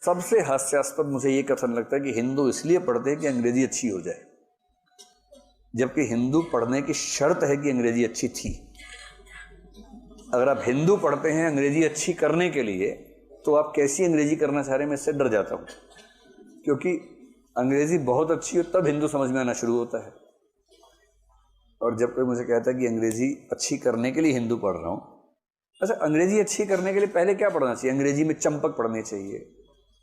सबसे हास्यास्पद मुझे ये कथन लगता है कि हिंदू इसलिए पढ़ते हैं कि अंग्रेजी अच्छी हो जाए, जबकि हिंदू पढ़ने की शर्त है कि अंग्रेजी अच्छी थी। अगर आप हिंदू पढ़ते हैं अंग्रेजी अच्छी करने के लिए, तो आप कैसी अंग्रेजी करना चाह रहे हैं, मैं इससे डर जाता हूं, क्योंकि अंग्रेजी बहुत अच्छी हो तब हिंदू समझ में आना शुरू होता है। और जब कोई मुझे कहता है कि अंग्रेजी अच्छी करने के लिए हिंदू पढ़ रहा हूं, अच्छा, अंग्रेजी अच्छी करने के लिए पहले क्या पढ़ना चाहिए? अंग्रेजी में चंपक पढ़नी चाहिए,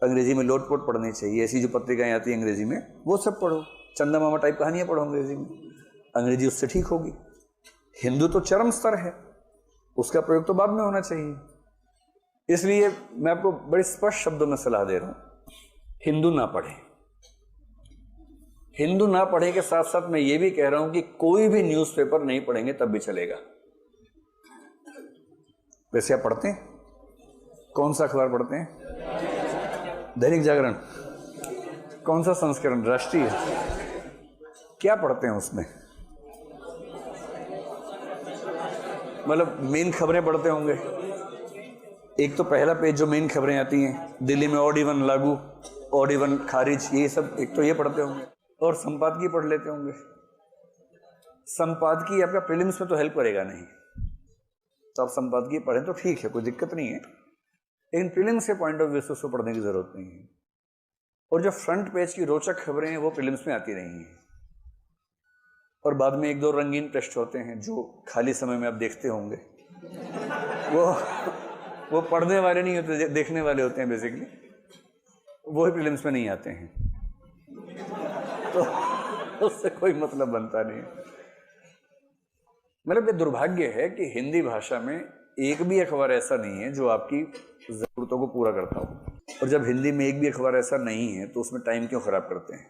अंग्रेजी में लोटपोट पढ़नी चाहिए, ऐसी जो पत्रिकाएं आती हैं अंग्रेजी में वो सब पढ़ो, चंदा मामा टाइप कहानियां पढ़ो अंग्रेजी में, अंग्रेजी उससे ठीक होगी। हिंदू तो चरम स्तर है, उसका प्रयोग तो बाद में होना चाहिए। इसलिए मैं आपको बड़े स्पष्ट शब्दों में सलाह दे रहा हूं, हिंदू ना पढ़े। हिंदू ना पढ़े के साथ साथ मैं ये भी कह रहा हूं कि कोई भी न्यूज़पेपर नहीं पढ़ेंगे तब भी चलेगा। वैसे आप पढ़ते हैं? कौन सा अखबार पढ़ते हैं? दैनिक जागरण। कौन सा संस्करण? राष्ट्रीय। क्या पढ़ते हैं उसमें? मतलब मेन खबरें पढ़ते होंगे। एक तो पहला पेज जो मेन खबरें आती हैं, दिल्ली में ऑड इवन लागू, ऑड इवन खारिज, ये सब एक तो ये पढ़ते होंगे, और संपादकीय पढ़ लेते होंगे। संपादकीय आपका प्रीलिम्स में तो हेल्प करेगा नहीं, तो आप संपादकीय पढ़ें तो ठीक है, कोई दिक्कत नहीं है, लेकिन प्रीलिम्स के पॉइंट ऑफ व्यू से उसको पढ़ने की जरूरत नहीं है। और जो फ्रंट पेज की रोचक खबरें हैं वो प्रीलिम्स में आती नहीं है, और बाद में एक दो रंगीन पृष्ठ होते हैं जो खाली समय में आप देखते होंगे, वो पढ़ने वाले नहीं होते, देखने वाले होते हैं बेसिकली, वो ही प्रीलिम्स में नहीं आते हैं, तो उससे कोई मतलब बनता नहीं है। मतलब ये दुर्भाग्य है कि हिंदी भाषा में एक भी अखबार ऐसा नहीं है जो आपकी जरूरतों को पूरा करता हो, और जब हिंदी में एक भी अखबार ऐसा नहीं है तो उसमें टाइम क्यों खराब करते हैं?